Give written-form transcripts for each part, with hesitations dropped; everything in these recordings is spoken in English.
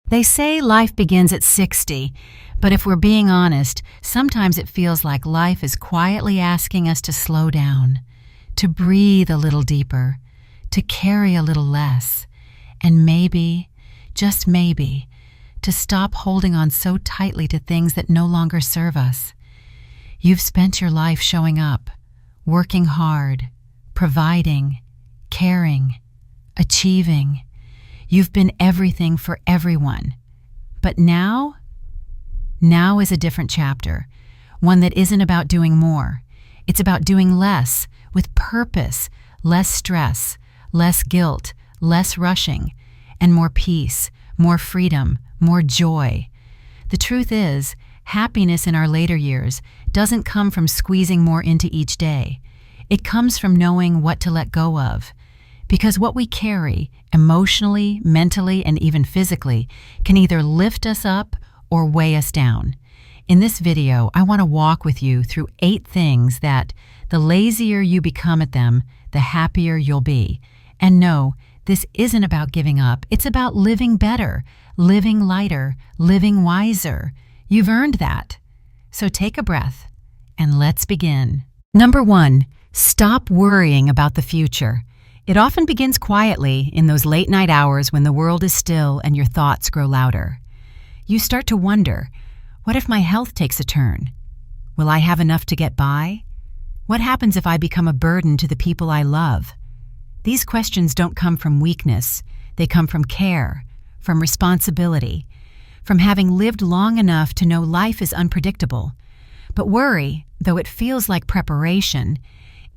They say life begins at 60, but if we're being honest, sometimes it feels like life is quietly asking us to slow down, to breathe a little deeper, to carry a little less, and maybe, just maybe, to stop holding on so tightly to things that no longer serve us. You've spent your life showing up, working hard, providing, caring, achieving. You've been everything for everyone. But now is a different chapter, one that isn't about doing more. It's about doing less, with purpose, less stress, less guilt, less rushing, and more peace, more freedom, more joy. The truth is, happiness in our later years doesn't come from squeezing more into each day. It comes from knowing what to let go of. Because what we carry, emotionally, mentally, and even physically, can either lift us up or weigh us down. In this video, I want to walk with you through 8 things that, the lazier you become at them, the happier you'll be. And no, this isn't about giving up. It's about living better, living lighter, living wiser. You've earned that. So take a breath, and let's begin. Number 1, stop worrying about the future. It often begins quietly in those late-night hours when the world is still and your thoughts grow louder. You start to wonder, what if my health takes a turn? Will I have enough to get by? What happens if I become a burden to the people I love? These questions don't come from weakness. They come from care, from responsibility, from having lived long enough to know life is unpredictable. But worry, though it feels like preparation,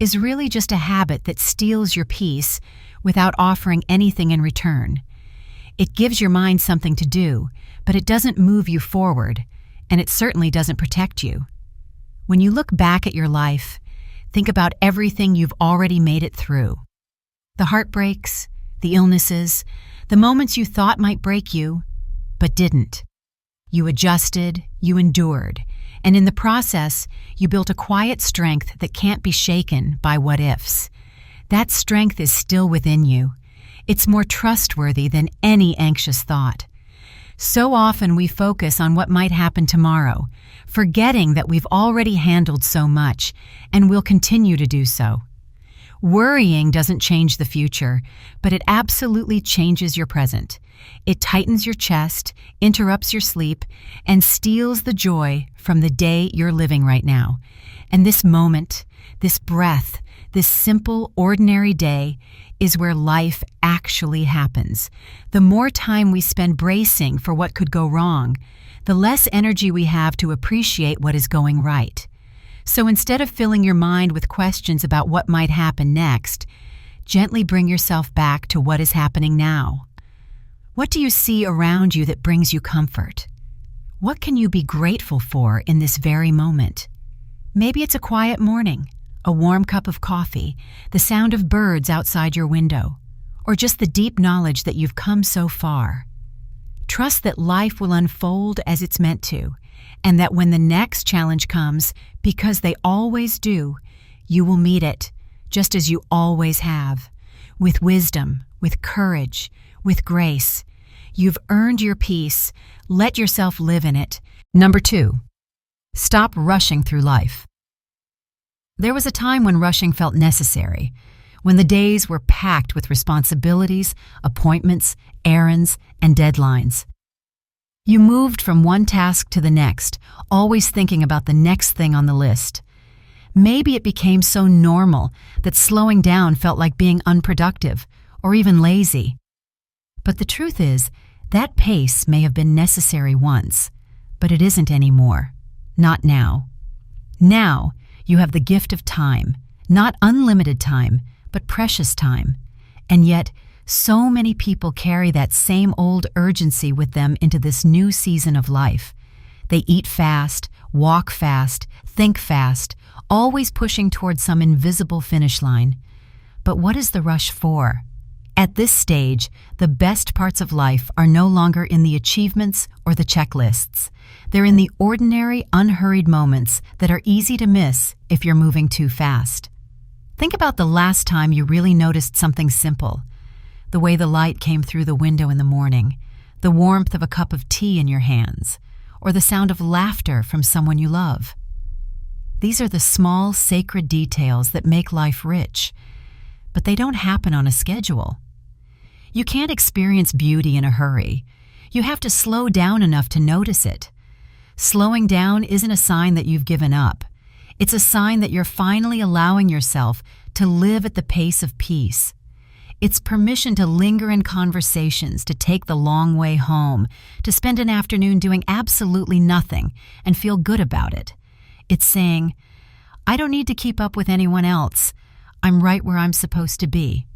is really just a habit that steals your peace without offering anything in return. It gives your mind something to do, but it doesn't move you forward, and it certainly doesn't protect you. When you look back at your life, think about everything you've already made it through. The heartbreaks, the illnesses, the moments you thought might break you, but didn't. You adjusted, you endured, and in the process, you built a quiet strength that can't be shaken by what-ifs. That strength is still within you. It's more trustworthy than any anxious thought. So often we focus on what might happen tomorrow, forgetting that we've already handled so much and will continue to do so. Worrying doesn't change the future, but it absolutely changes your present. It tightens your chest, interrupts your sleep, and steals the joy from the day you're living right now. And this moment, this breath, this simple, ordinary day is where life actually happens. The more time we spend bracing for what could go wrong, the less energy we have to appreciate what is going right. So instead of filling your mind with questions about what might happen next, gently bring yourself back to what is happening now. What do you see around you that brings you comfort? What can you be grateful for in this very moment? Maybe it's a quiet morning, a warm cup of coffee, the sound of birds outside your window, or just the deep knowledge that you've come so far. Trust that life will unfold as it's meant to, and that when the next challenge comes, because they always do, you will meet it, just as you always have, with wisdom, with courage, with grace. You've earned your peace. Let yourself live in it. Number 2, stop rushing through life. There was a time when rushing felt necessary, when the days were packed with responsibilities, appointments, errands, and deadlines. You moved from one task to the next, always thinking about the next thing on the list. Maybe it became so normal that slowing down felt like being unproductive or even lazy. But the truth is, that pace may have been necessary once, but it isn't anymore. Not now. Now, you have the gift of time, not unlimited time, but precious time. And yet, so many people carry that same old urgency with them into this new season of life. They eat fast, walk fast, think fast, always pushing towards some invisible finish line. But what is the rush for? At this stage, the best parts of life are no longer in the achievements or the checklists. They're in the ordinary, unhurried moments that are easy to miss if you're moving too fast. Think about the last time you really noticed something simple. The way the light came through the window in the morning, the warmth of a cup of tea in your hands, or the sound of laughter from someone you love. These are the small, sacred details that make life rich, but they don't happen on a schedule. You can't experience beauty in a hurry. You have to slow down enough to notice it. Slowing down isn't a sign that you've given up. It's a sign that you're finally allowing yourself to live at the pace of peace. It's permission to linger in conversations, to take the long way home, to spend an afternoon doing absolutely nothing and feel good about it. It's saying, I don't need to keep up with anyone else. I'm right where I'm supposed to be.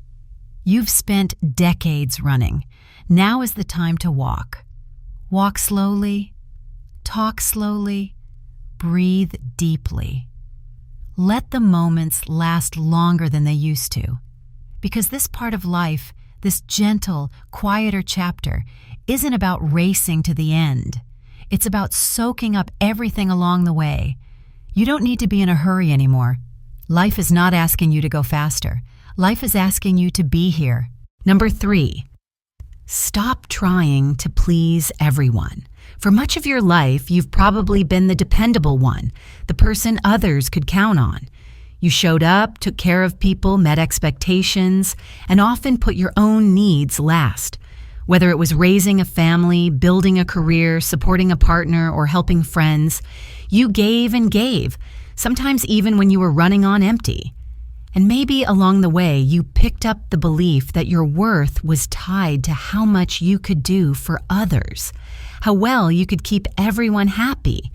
You've spent decades running. Now is the time to walk. Walk slowly, talk slowly, breathe deeply. Let the moments last longer than they used to. Because this part of life, this gentle, quieter chapter, isn't about racing to the end. It's about soaking up everything along the way. You don't need to be in a hurry anymore. Life is not asking you to go faster. Life is asking you to be here. Number 3, stop trying to please everyone. For much of your life, you've probably been the dependable one, the person others could count on. You showed up, took care of people, met expectations, and often put your own needs last. Whether it was raising a family, building a career, supporting a partner, or helping friends, you gave and gave, sometimes even when you were running on empty. And maybe along the way, you picked up the belief that your worth was tied to how much you could do for others, how well you could keep everyone happy.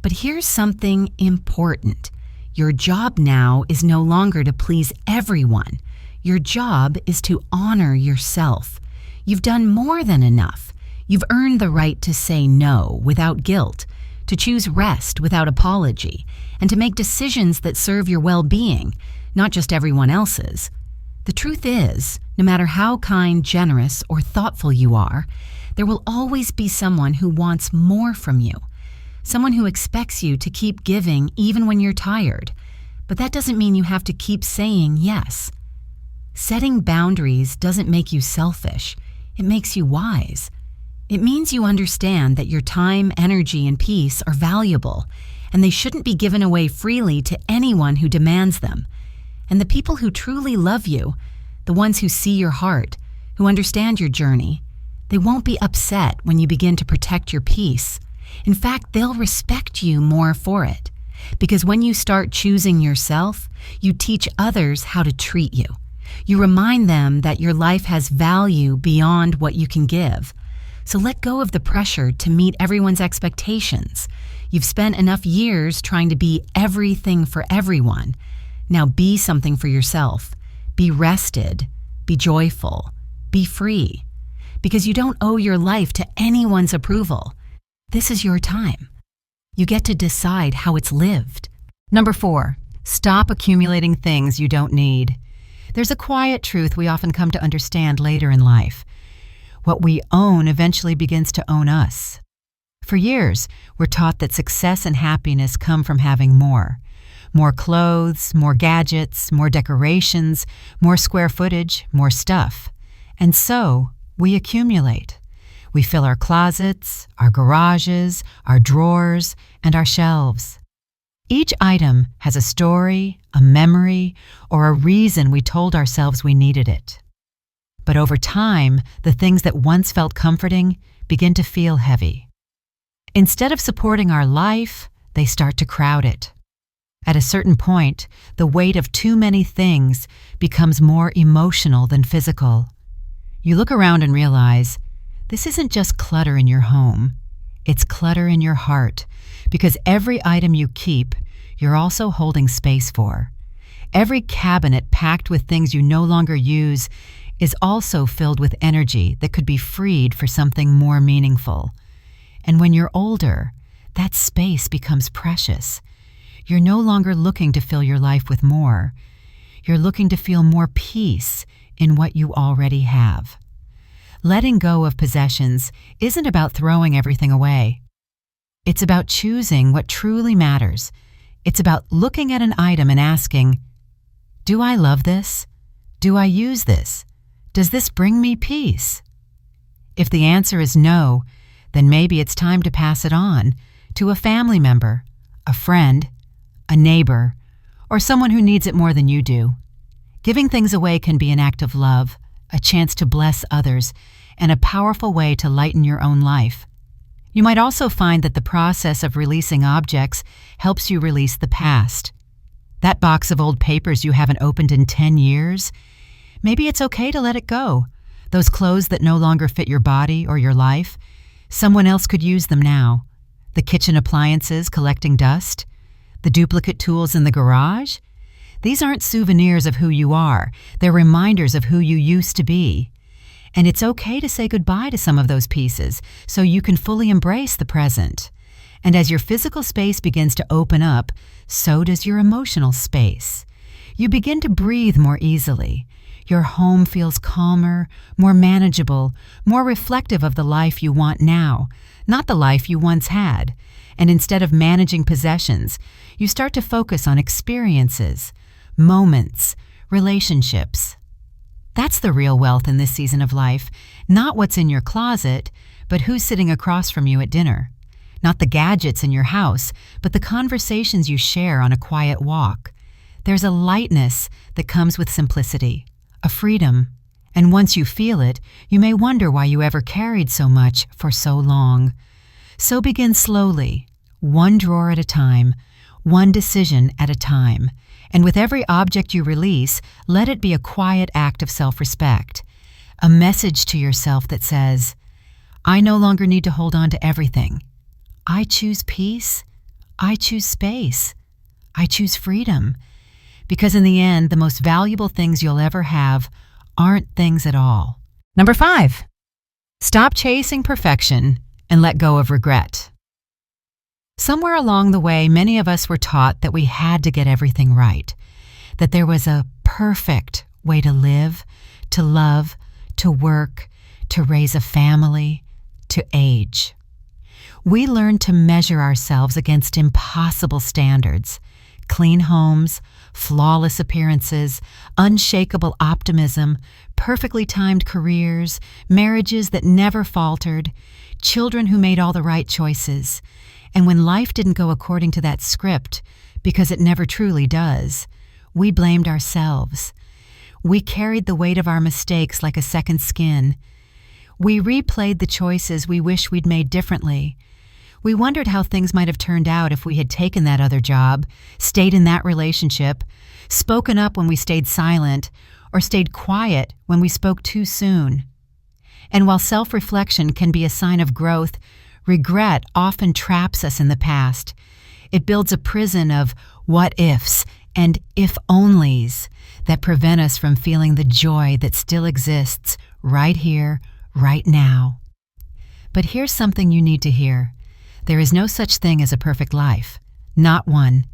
But here's something important. Your job now is no longer to please everyone. Your job is to honor yourself. You've done more than enough. You've earned the right to say no without guilt, to choose rest without apology, and to make decisions that serve your well-being, not just everyone else's. The truth is, no matter how kind, generous, or thoughtful you are, there will always be someone who wants more from you. Someone who expects you to keep giving even when you're tired. But that doesn't mean you have to keep saying yes. Setting boundaries doesn't make you selfish. It makes you wise. It means you understand that your time, energy, and peace are valuable, and they shouldn't be given away freely to anyone who demands them. And the people who truly love you, the ones who see your heart, who understand your journey, they won't be upset when you begin to protect your peace. In fact, they'll respect you more for it. Because when you start choosing yourself, you teach others how to treat you. You remind them that your life has value beyond what you can give. So let go of the pressure to meet everyone's expectations. You've spent enough years trying to be everything for everyone. Now be something for yourself. Be rested. Be joyful. Be free. Because you don't owe your life to anyone's approval. This is your time. You get to decide how it's lived. Number 4, stop accumulating things you don't need. There's a quiet truth we often come to understand later in life. What we own eventually begins to own us. For years, we're taught that success and happiness come from having more. More clothes, more gadgets, more decorations, more square footage, more stuff. And so, we accumulate. We fill our closets, our garages, our drawers, and our shelves. Each item has a story, a memory, or a reason we told ourselves we needed it. But over time, the things that once felt comforting begin to feel heavy. Instead of supporting our life, they start to crowd it. At a certain point, the weight of too many things becomes more emotional than physical. You look around and realize, this isn't just clutter in your home, it's clutter in your heart, because every item you keep, you're also holding space for. Every cabinet packed with things you no longer use is also filled with energy that could be freed for something more meaningful. And when you're older, that space becomes precious. You're no longer looking to fill your life with more. You're looking to feel more peace in what you already have. Letting go of possessions isn't about throwing everything away. It's about choosing what truly matters. It's about looking at an item and asking, do I love this? Do I use this? Does this bring me peace? If the answer is no, then maybe it's time to pass it on to a family member, a friend, a neighbor, or someone who needs it more than you do. Giving things away can be an act of love, a chance to bless others, and a powerful way to lighten your own life. You might also find that the process of releasing objects helps you release the past. That box of old papers you haven't opened in 10 years, maybe it's okay to let it go. Those clothes that no longer fit your body or your life, someone else could use them now. The kitchen appliances collecting dust, the duplicate tools in the garage. These aren't souvenirs of who you are. They're reminders of who you used to be. And it's okay to say goodbye to some of those pieces so you can fully embrace the present. And as your physical space begins to open up, so does your emotional space. You begin to breathe more easily. Your home feels calmer, more manageable, more reflective of the life you want now, not the life you once had. And instead of managing possessions, you start to focus on experiences, moments, relationships. That's the real wealth in this season of life, not what's in your closet, but who's sitting across from you at dinner. Not the gadgets in your house, but the conversations you share on a quiet walk. There's a lightness that comes with simplicity, a freedom, and once you feel it, you may wonder why you ever carried so much for so long. So begin slowly, one drawer at a time, one decision at a time, and with every object you release, let it be a quiet act of self-respect, a message to yourself that says, I no longer need to hold on to everything. I choose peace. I choose space. I choose freedom. Because in the end, the most valuable things you'll ever have aren't things at all. Number 5, stop chasing perfection and let go of regret. Somewhere along the way, many of us were taught that we had to get everything right, that there was a perfect way to live, to love, to work, to raise a family, to age. We learned to measure ourselves against impossible standards, clean homes, flawless appearances, unshakable optimism, perfectly timed careers, marriages that never faltered, children who made all the right choices. And when life didn't go according to that script, because it never truly does, we blamed ourselves. We carried the weight of our mistakes like a second skin. We replayed the choices we wish we'd made differently. We wondered how things might have turned out if we had taken that other job, stayed in that relationship, spoken up when we stayed silent, or stayed quiet when we spoke too soon. And while self-reflection can be a sign of growth, regret often traps us in the past. It builds a prison of what-ifs and if-onlys that prevent us from feeling the joy that still exists right here, right now. But here's something you need to hear. There is no such thing as a perfect life. Not one.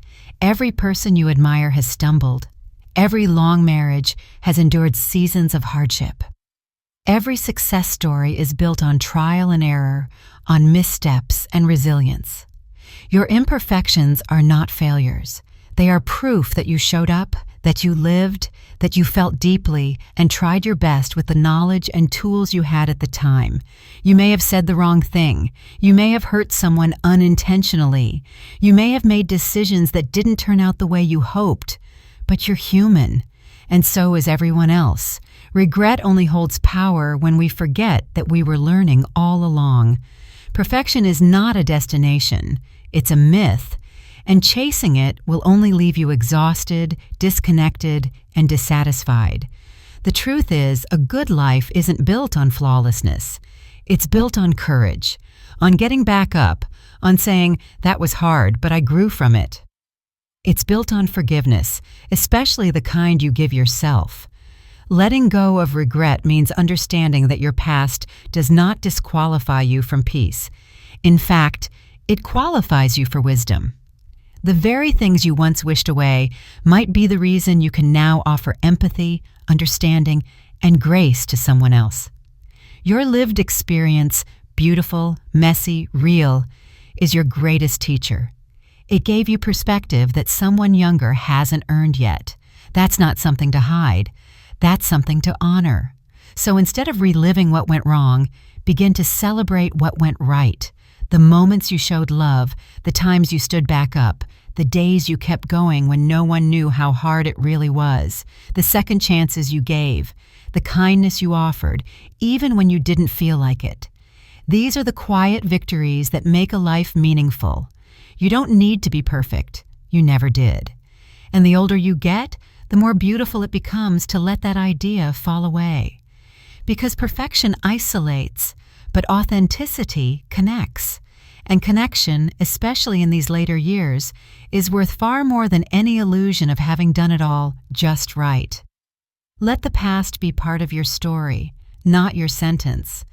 Every person you admire has stumbled. Every long marriage has endured seasons of hardship. Every success story is built on trial and error, on missteps and resilience. Your imperfections are not failures. They are proof that you showed up, that you lived, that you felt deeply and tried your best with the knowledge and tools you had at the time. You may have said the wrong thing. You may have hurt someone unintentionally. You may have made decisions that didn't turn out the way you hoped. But you're human, and so is everyone else. Regret only holds power when we forget that we were learning all along. Perfection is not a destination. It's a myth. And chasing it will only leave you exhausted, disconnected, and dissatisfied. The truth is, a good life isn't built on flawlessness. It's built on courage, on getting back up, on saying, that was hard, but I grew from it. It's built on forgiveness, especially the kind you give yourself. Letting go of regret means understanding that your past does not disqualify you from peace. In fact, it qualifies you for wisdom. The very things you once wished away might be the reason you can now offer empathy, understanding, and grace to someone else. Your lived experience, beautiful, messy, real, is your greatest teacher. It gave you perspective that someone younger hasn't earned yet. That's not something to hide. That's something to honor. So instead of reliving what went wrong, begin to celebrate what went right. The moments you showed love, the times you stood back up, the days you kept going when no one knew how hard it really was, the second chances you gave, the kindness you offered, even when you didn't feel like it. These are the quiet victories that make a life meaningful. You don't need to be perfect. You never did. And the older you get, the more beautiful it becomes to let that idea fall away. Because perfection isolates, but authenticity connects. And connection, especially in these later years, is worth far more than any illusion of having done it all just right. Let the past be part of your story, not your sentence.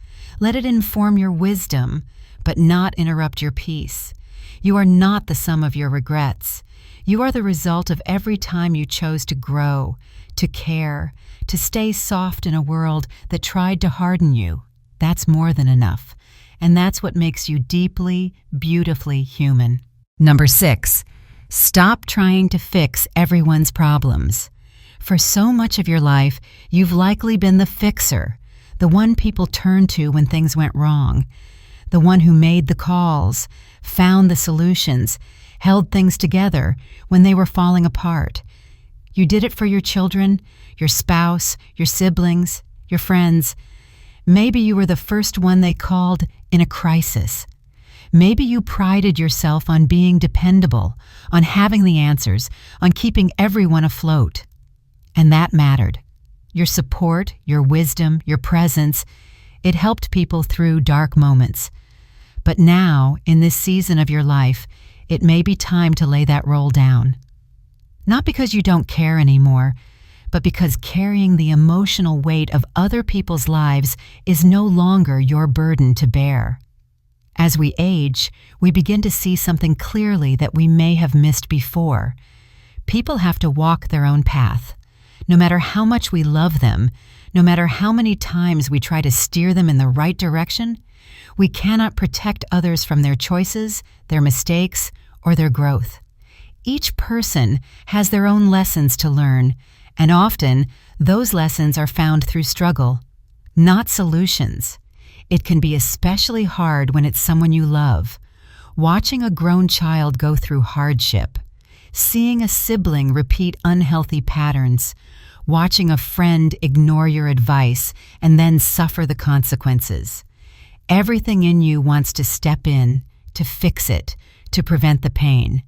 Let it inform your wisdom, but not interrupt your peace. You are not the sum of your regrets. You are the result of every time you chose to grow, to care, to stay soft in a world that tried to harden you. That's more than enough. And that's what makes you deeply, beautifully human. Number 6, stop trying to fix everyone's problems. For so much of your life, you've likely been the fixer, the one people turned to when things went wrong, the one who made the calls, found the solutions, held things together when they were falling apart. You did it for your children, your spouse, your siblings, your friends. Maybe you were the first one they called in a crisis. Maybe you prided yourself on being dependable, on having the answers, on keeping everyone afloat. And that mattered. Your support, your wisdom, your presence, it helped people through dark moments. But now, in this season of your life, it may be time to lay that role down. Not because you don't care anymore, but because carrying the emotional weight of other people's lives is no longer your burden to bear. As we age, we begin to see something clearly that we may have missed before. People have to walk their own path. No matter how much we love them, no matter how many times we try to steer them in the right direction, we cannot protect others from their choices, their mistakes, or their growth. Each person has their own lessons to learn, and often those lessons are found through struggle, not solutions. It can be especially hard when it's someone you love. Watching a grown child go through hardship, seeing a sibling repeat unhealthy patterns, watching a friend ignore your advice and then suffer the consequences. Everything in you wants to step in, to fix it, to prevent the pain.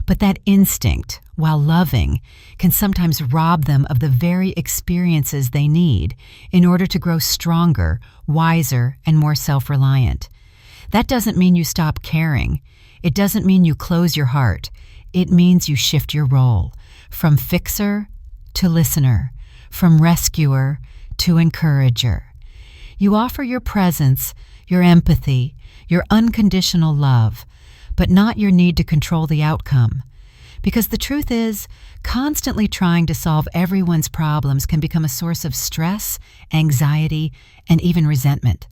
But that instinct, while loving, can sometimes rob them of the very experiences they need in order to grow stronger, wiser, and more self-reliant. That doesn't mean you stop caring. It doesn't mean you close your heart. It means you shift your role from fixer to listener, from rescuer to encourager. You offer your presence, your empathy, your unconditional love, but not your need to control the outcome. Because the truth is, constantly trying to solve everyone's problems can become a source of stress, anxiety, and even resentment.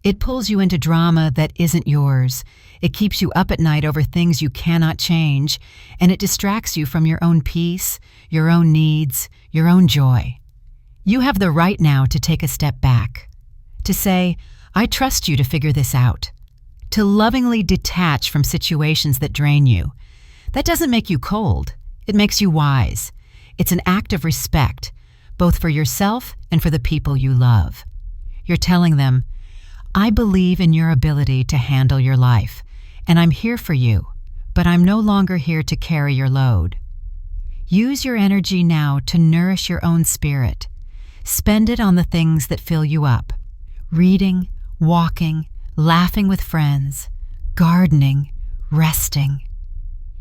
It pulls you into drama that isn't yours. It keeps you up at night over things you cannot change, and it distracts you from your own peace, your own needs, your own joy. You have the right now to take a step back, to say, I trust you to figure this out, to lovingly detach from situations that drain you. That doesn't make you cold. It makes you wise. It's an act of respect, both for yourself and for the people you love. You're telling them, I believe in your ability to handle your life, and I'm here for you, but I'm no longer here to carry your load. Use your energy now to nourish your own spirit. Spend it on the things that fill you up. Reading, walking, laughing with friends, gardening, resting.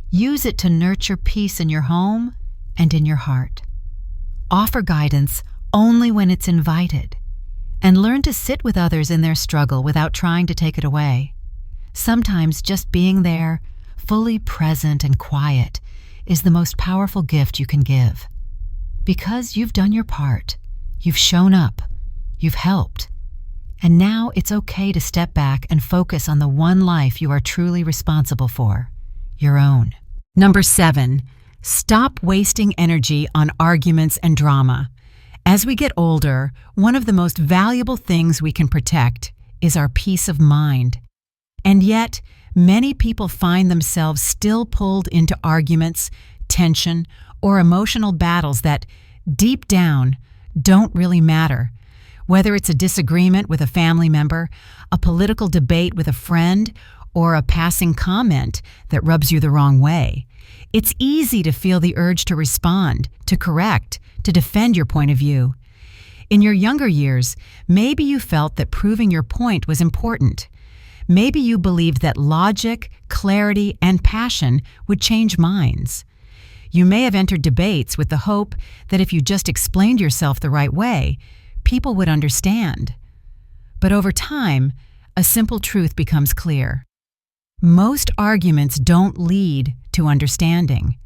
Use it to nurture peace in your home and in your heart. Offer guidance only when it's invited, and learn to sit with others in their struggle without trying to take it away. Sometimes just being there, fully present and quiet, is the most powerful gift you can give. Because you've done your part, you've shown up, you've helped, and now it's okay to step back and focus on the one life you are truly responsible for, your own. Number 7, stop wasting energy on arguments and drama. As we get older, one of the most valuable things we can protect is our peace of mind. And yet, many people find themselves still pulled into arguments, tension, or emotional battles that, deep down, don't really matter. Whether it's a disagreement with a family member, a political debate with a friend, or a passing comment that rubs you the wrong way, it's easy to feel the urge to respond, to correct, to defend your point of view. In your younger years, maybe you felt that proving your point was important. Maybe you believed that logic, clarity, and passion would change minds. You may have entered debates with the hope that if you just explained yourself the right way, people would understand. But over time, a simple truth becomes clear. Most arguments don't lead to understanding.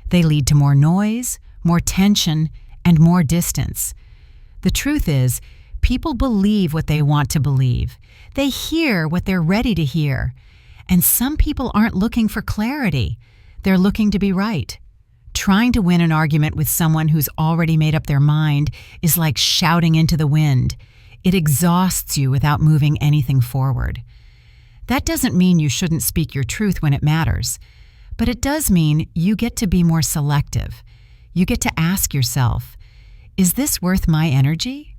They lead to more noise, more tension, and more distance. The truth is, people believe what they want to believe. They hear what they're ready to hear. And some people aren't looking for clarity. They're looking to be right. Trying to win an argument with someone who's already made up their mind is like shouting into the wind. It exhausts you without moving anything forward. That doesn't mean you shouldn't speak your truth when it matters, but it does mean you get to be more selective. You get to ask yourself, is this worth my energy?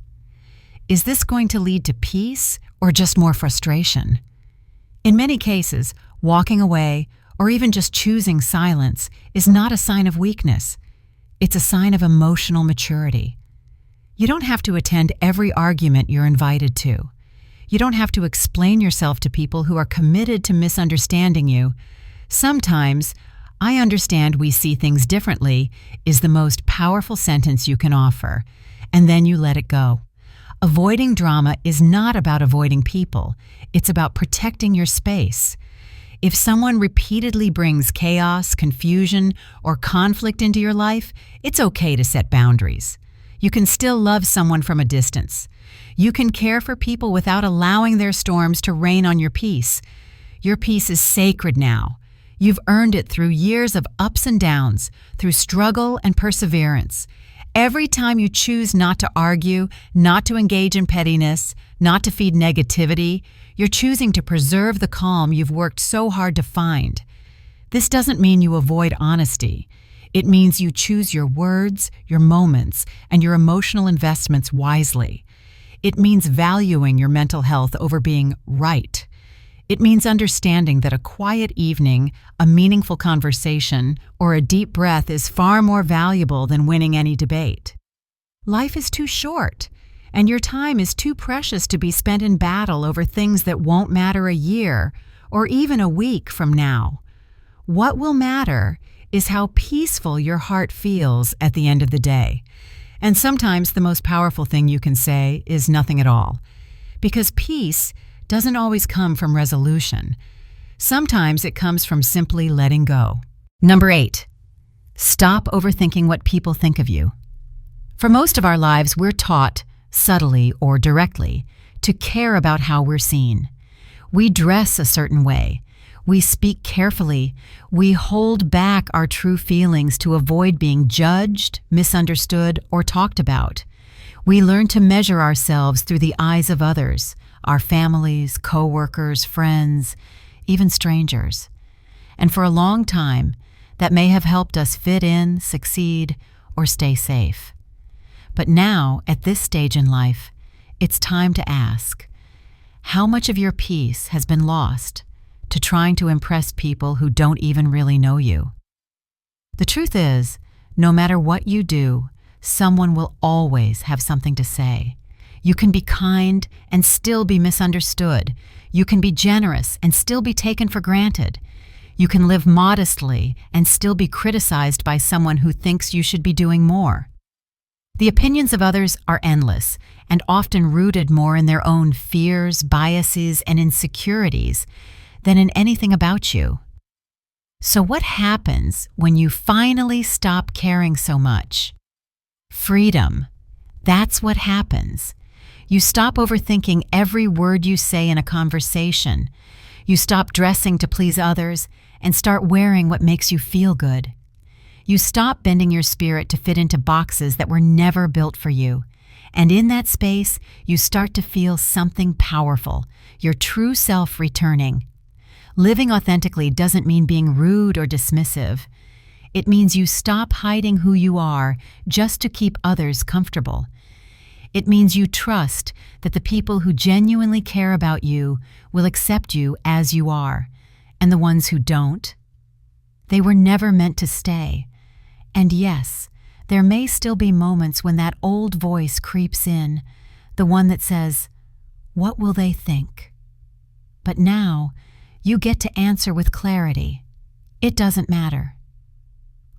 Is this going to lead to peace or just more frustration? In many cases, walking away or even just choosing silence is not a sign of weakness. It's a sign of emotional maturity. You don't have to attend every argument you're invited to. You don't have to explain yourself to people who are committed to misunderstanding you. Sometimes, "I understand we see things differently" is the most powerful sentence you can offer, and then you let it go. Avoiding drama is not about avoiding people. It's about protecting your space. If someone repeatedly brings chaos, confusion, or conflict into your life, it's okay to set boundaries. You can still love someone from a distance. You can care for people without allowing their storms to rain on your peace. Your peace is sacred now. You've earned it through years of ups and downs, through struggle and perseverance. Every time you choose not to argue, not to engage in pettiness, not to feed negativity, you're choosing to preserve the calm you've worked so hard to find. This doesn't mean you avoid honesty. It means you choose your words, your moments, and your emotional investments wisely. It means valuing your mental health over being right. It means understanding that a quiet evening, a meaningful conversation, or a deep breath is far more valuable than winning any debate. Life is too short, and your time is too precious to be spent in battle over things that won't matter a year or even a week from now. What will matter is how peaceful your heart feels at the end of the day. And sometimes the most powerful thing you can say is nothing at all, because peace doesn't always come from resolution. Sometimes it comes from simply letting go. Number 8, stop overthinking what people think of you. For most of our lives, we're taught, subtly or directly, to care about how we're seen. We dress a certain way. We speak carefully. We hold back our true feelings to avoid being judged, misunderstood, or talked about. We learn to measure ourselves through the eyes of others, our families, co-workers, friends, even strangers. And for a long time, that may have helped us fit in, succeed, or stay safe. But now, at this stage in life, it's time to ask, how much of your peace has been lost to trying to impress people who don't even really know you? The truth is, no matter what you do, someone will always have something to say. You can be kind and still be misunderstood. You can be generous and still be taken for granted. You can live modestly and still be criticized by someone who thinks you should be doing more. The opinions of others are endless and often rooted more in their own fears, biases, and insecurities than in anything about you. So what happens when you finally stop caring so much? Freedom. That's what happens. You stop overthinking every word you say in a conversation. You stop dressing to please others and start wearing what makes you feel good. You stop bending your spirit to fit into boxes that were never built for you. And in that space, you start to feel something powerful, your true self returning. Living authentically doesn't mean being rude or dismissive. It means you stop hiding who you are just to keep others comfortable. It means you trust that the people who genuinely care about you will accept you as you are, and the ones who don't, they were never meant to stay. And yes, there may still be moments when that old voice creeps in, the one that says, "What will they think?" But now, you get to answer with clarity. It doesn't matter.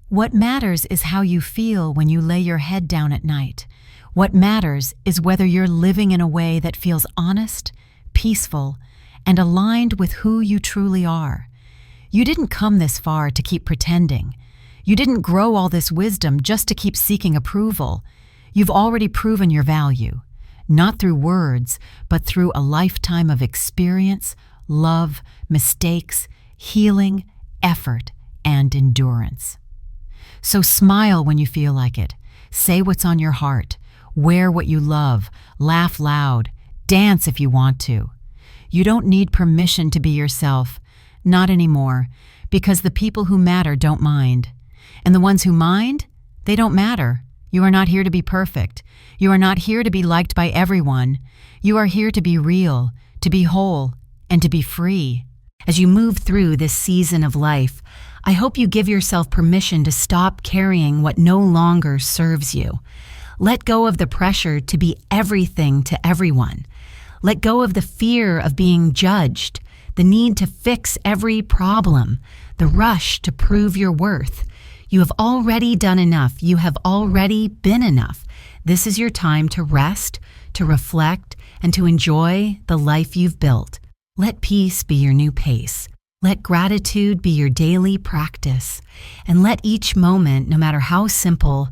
What matters is how you feel when you lay your head down at night. What matters is whether you're living in a way that feels honest, peaceful, and aligned with who you truly are. You didn't come this far to keep pretending. You didn't grow all this wisdom just to keep seeking approval. You've already proven your value, not through words, but through a lifetime of experience, love, mistakes, healing, effort, and endurance. So smile when you feel like it. Say what's on your heart. Wear what you love. Laugh loud. Dance if you want to. You don't need permission to be yourself. Not anymore, because the people who matter don't mind. And the ones who mind, they don't matter. You are not here to be perfect. You are not here to be liked by everyone. You are here to be real, to be whole, and to be free. As you move through this season of life, I hope you give yourself permission to stop carrying what no longer serves you. Let go of the pressure to be everything to everyone. Let go of the fear of being judged, the need to fix every problem, the rush to prove your worth. You have already done enough. You have already been enough. This is your time to rest, to reflect, and to enjoy the life you've built. Let peace be your new pace. Let gratitude be your daily practice. And let each moment, no matter how simple,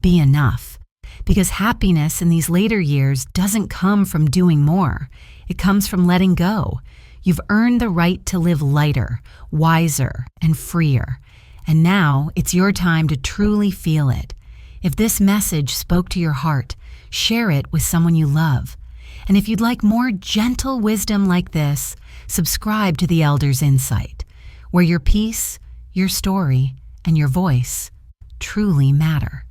be enough. Because happiness in these later years doesn't come from doing more. It comes from letting go. You've earned the right to live lighter, wiser, and freer. And now it's your time to truly feel it. If this message spoke to your heart, share it with someone you love. And if you'd like more gentle wisdom like this, subscribe to the Elder's Insight, where your peace, your story, and your voice truly matter.